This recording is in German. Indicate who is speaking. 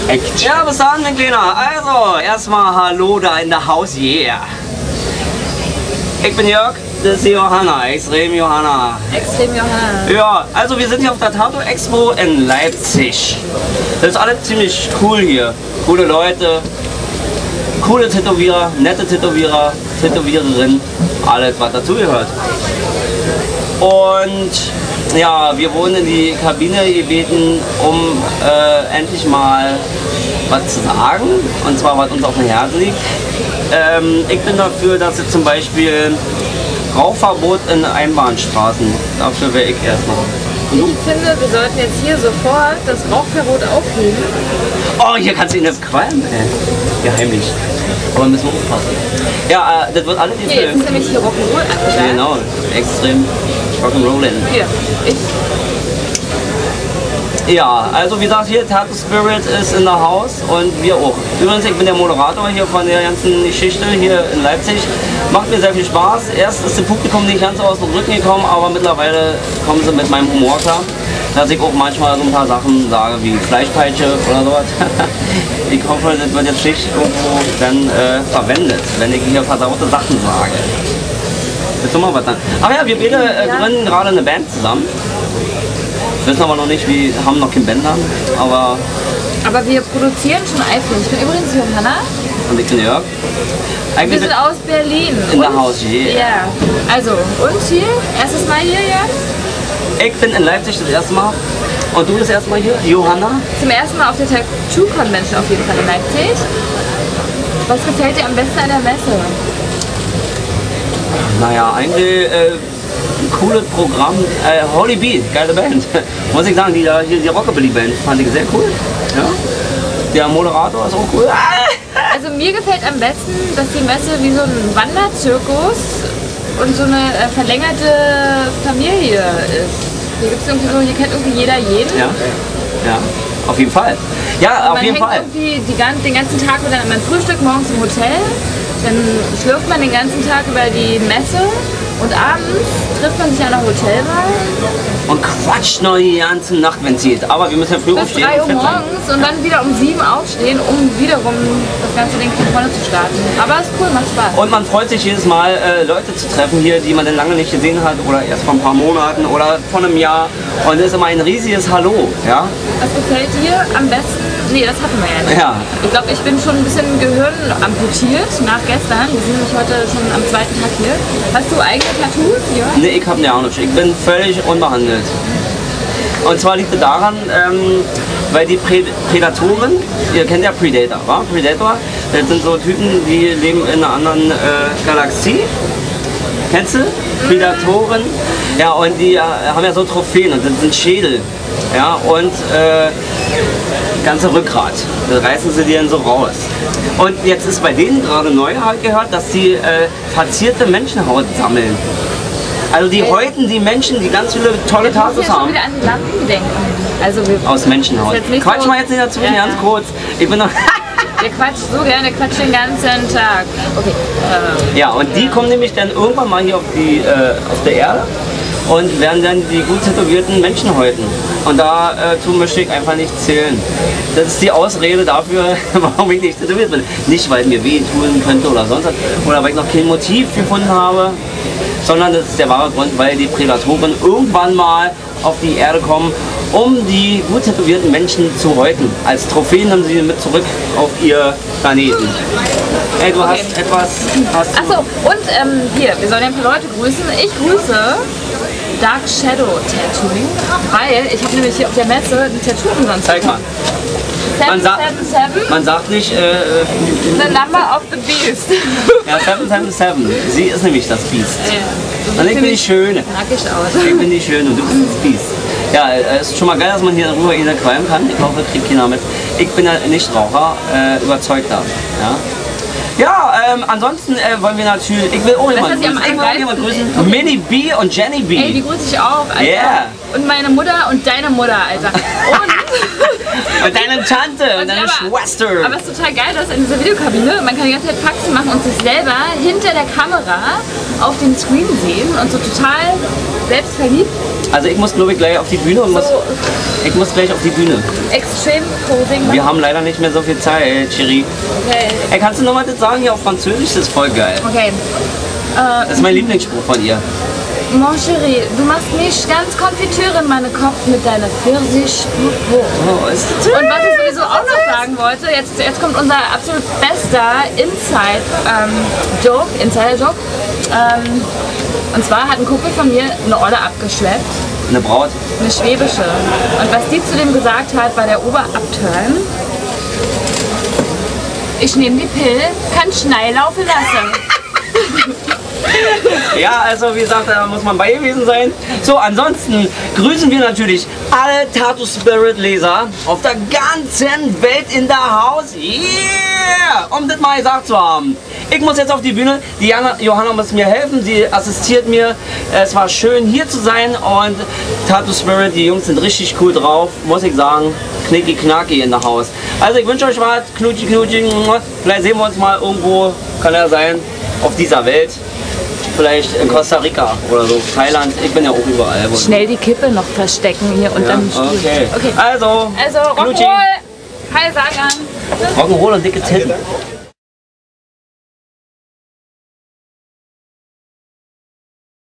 Speaker 1: Action.
Speaker 2: Ja, bis dann, mein Kleiner. Also, erstmal Hallo da in der Haus, yeah. Ich bin Jörg, das ist die Johanna, Extrem Johanna.
Speaker 3: Extrem Johanna.
Speaker 2: Ja, also wir sind hier auf der Tattoo Expo in Leipzig. Das ist alles ziemlich cool hier. Coole Leute, coole Tätowierer, nette Tätowierer, Tätowiererinnen, alles was dazugehört. Und ja, wir wurden in die Kabine gebeten, um endlich mal was zu sagen, und zwar was uns auf dem Herzen liegt. Ich bin dafür, dass es zum Beispiel Rauchverbot in Einbahnstraßen, dafür wäre ich erstmal.
Speaker 3: Ich finde, wir sollten jetzt hier sofort das Rauchverbot aufheben.
Speaker 2: Oh, hier kannst du ihn jetzt qualmen, ey. Geheimlich. Aber müssen wir aufpassen. Ja, das wird alles
Speaker 3: Hier, jetzt ist nämlich hier Rock'n'Roll angesagt.
Speaker 2: Genau, extrem Rock'n'Rollin.
Speaker 3: Hier, ich.
Speaker 2: Ja, also wie gesagt, hier Tattoo Spirit ist in der Haus und wir auch. Übrigens, ich bin der Moderator hier von der ganzen Geschichte hier in Leipzig. Macht mir sehr viel Spaß. Erst ist das Publikum nicht ganz aus dem Rücken gekommen, aber mittlerweile kommen sie mit meinem Humor klar. Dass ich auch manchmal so ein paar Sachen sage wie Fleischpeitsche oder sowas. Ich hoffe, das wird jetzt nicht irgendwo dann verwendet, wenn ich hier versaute Sachen sage. Willst du mal was sagen? Ach ja, wir beide gründen gerade eine Band zusammen. Wissen aber noch nicht, wir haben noch kein Bänder, aber
Speaker 3: wir produzieren schon eifrig. Ich bin übrigens Johanna.
Speaker 2: und ich bin Jörg.
Speaker 3: Wir sind aus Berlin.
Speaker 2: In der Haus, yeah.
Speaker 3: Ja. Also, und hier? Erstes Mal hier, Jörg?
Speaker 2: Ich bin in Leipzig das erste Mal. Und du das erste Mal hier, Johanna?
Speaker 3: Zum ersten Mal auf der Tattoo Convention auf jeden Fall in Leipzig. Was gefällt dir am besten an der Messe?
Speaker 2: Naja, eigentlich ein cooles Programm. Holy Bee, geile Band. Muss ich sagen, die Rockabilly-Band fand ich sehr cool. Ja. Der Moderator ist auch cool.
Speaker 3: Also mir gefällt am besten, dass die Messe wie so ein Wanderzirkus und so eine verlängerte Familie ist. Hier gibt's irgendwie so, hier kennt irgendwie jeder jeden.
Speaker 2: Ja, ja, auf jeden Fall. Ja, auf jeden Fall.
Speaker 3: Man hängt irgendwie den ganzen Tag miteinander. Man frühstückt morgens im Hotel, dann schlürft man den ganzen Tag über die Messe und abends trifft man sich an der Hotelbar.
Speaker 2: Und quatscht noch die ganze Nacht, wenn es geht. Aber wir müssen ja früh
Speaker 3: Bis
Speaker 2: aufstehen.
Speaker 3: 3 Uhr morgens und dann wieder um 7 aufstehen, um wiederum das ganze Ding von vorne zu starten. Aber ist cool, macht Spaß.
Speaker 2: Und man freut sich jedes Mal, Leute zu treffen hier, die man dann lange nicht gesehen hat oder erst vor ein paar Monaten oder vor einem Jahr. Und es ist immer ein riesiges Hallo. Ja?
Speaker 3: Was gefällt dir am besten? Nee, das hatten wir ja nicht.
Speaker 2: Ja.
Speaker 3: Ich glaube, ich bin schon ein bisschen Gehirn amputiert nach gestern. Wir sind nämlich heute schon am 2. Tag hier. Hast du eigene Tattoos? Ja.
Speaker 2: Nee, ich habe ja nicht. Ich bin völlig unbehandelt. Und zwar liegt es daran, weil die Predatoren, ihr kennt ja Predator, wa? Predator, das sind so Typen, die leben in einer anderen Galaxie. Kennst du? Predatoren. Ja, und die haben ja so Trophäen und das sind Schädel. Ja, und ganze Rückgrat. Das reißen sie dir dann so raus. Und jetzt ist bei denen gerade neu halt gehört, dass die verzierte Menschenhaut sammeln. Also die häuten die Menschen, die ganz viele tolle Tattoos
Speaker 3: Ich muss ja schon
Speaker 2: haben.
Speaker 3: wieder an die Lampen denken. Also wir
Speaker 2: Aus Menschenhaut.
Speaker 3: jetzt nicht
Speaker 2: Quatsch
Speaker 3: so-
Speaker 2: mal jetzt nicht dazwischen,
Speaker 3: Ja,
Speaker 2: ganz
Speaker 3: ja.
Speaker 2: kurz. Ich bin noch.
Speaker 3: Der quatscht so gerne, der quatscht den ganzen Tag. Okay.
Speaker 2: Ja, und die kommen nämlich dann irgendwann mal hier auf der Erde und werden dann die gut tätowierten Menschen häuten. Und dazu möchte ich einfach nicht zählen. Das ist die Ausrede dafür, warum ich nicht tätowiert bin. Nicht, weil mir weh tun könnte oder sonst was, oder weil ich noch kein Motiv gefunden habe, sondern das ist der wahre Grund, weil die Prädatoren irgendwann mal auf die Erde kommen, um die gut tätowierten Menschen zu häuten. Als Trophäen haben sie mit zurück auf ihr Planeten. Ey, du hast etwas...
Speaker 3: Achso, und hier, wir sollen ja ein paar Leute grüßen. Ich grüße Dark Shadow Tattooing, weil ich habe nämlich hier auf der Messe ein Tattoo umsonst.
Speaker 2: Zeig mal. Man sagt,
Speaker 3: 777,
Speaker 2: man sagt nicht...
Speaker 3: the number of the beast.
Speaker 2: ja, 777. Sie ist nämlich das Biest.
Speaker 3: Ja,
Speaker 2: Und ich bin die Schöne.
Speaker 3: nackig aus.
Speaker 2: Ich bin die Schöne und du bist das Biest. Ja, es ist schon mal geil, dass man hier rüber jeder qualmen kann. Ich hoffe, kriegt keiner mit. Ich bin ja Nichtraucher, überzeugter. Ja. Ja, ansonsten wollen wir natürlich, ich will auch jemanden grüßen. Mini B und Jenny B.
Speaker 3: Ey, die grüße ich auch, Alter.
Speaker 2: Yeah.
Speaker 3: Und meine Mutter und deine Mutter, Alter.
Speaker 2: Und deine Tante und deine Schwester.
Speaker 3: Aber es ist total geil, dass in dieser Videokabine, man kann die ganze Zeit Faxen machen und sich selber hinter der Kamera auf dem Screen sehen und so total selbstverliebt
Speaker 2: Also ich muss glaube ich gleich auf die Bühne und ich muss gleich auf die Bühne.
Speaker 3: Extreme Posing.
Speaker 2: Wir haben leider nicht mehr so viel Zeit, Chérie.
Speaker 3: Okay.
Speaker 2: Ey, kannst du nochmal das sagen hier auf Französisch? Das ist voll geil.
Speaker 3: Okay.
Speaker 2: Das ist mein Lieblingsspruch von ihr.
Speaker 3: Mon chéri, du machst mich ganz Konfitüre in meinen Kopf mit deiner Pfirsich-Popo.
Speaker 2: Oh, ist das
Speaker 3: Und was ich sowieso auch noch sagen wollte, jetzt kommt unser absolut bester Insider-Joke. Und zwar hat ein Kumpel von mir eine Olle abgeschleppt,
Speaker 2: eine Braut?
Speaker 3: eine schwäbische. Und was die zu dem gesagt hat, war der Oberabturn: Ich nehme die Pille, kann schnell laufen lassen.
Speaker 2: Ja, also wie gesagt, da muss man bei gewesen sein. So, ansonsten grüßen wir natürlich alle Tattoo Spirit Leser auf der ganzen Welt in der Haus. Yeah! Um das mal gesagt zu haben. Ich muss jetzt auf die Bühne. Die Johanna muss mir helfen. Sie assistiert mir. Es war schön hier zu sein und Tattoo Spirit, die Jungs sind richtig cool drauf, muss ich sagen. Knicki knacki in der Haus. Also ich wünsche euch was. Knutschi knutschi. Vielleicht sehen wir uns mal irgendwo, kann ja sein, auf dieser Welt. Vielleicht in Costa Rica oder so, Thailand, ich bin ja auch überall.
Speaker 3: Schnell die Kippe noch verstecken hier unterm Stuhl.
Speaker 2: Okay. Also
Speaker 3: Rock'n'Roll, Hi Sagan.
Speaker 2: Rock'n'Roll und dicke Titten.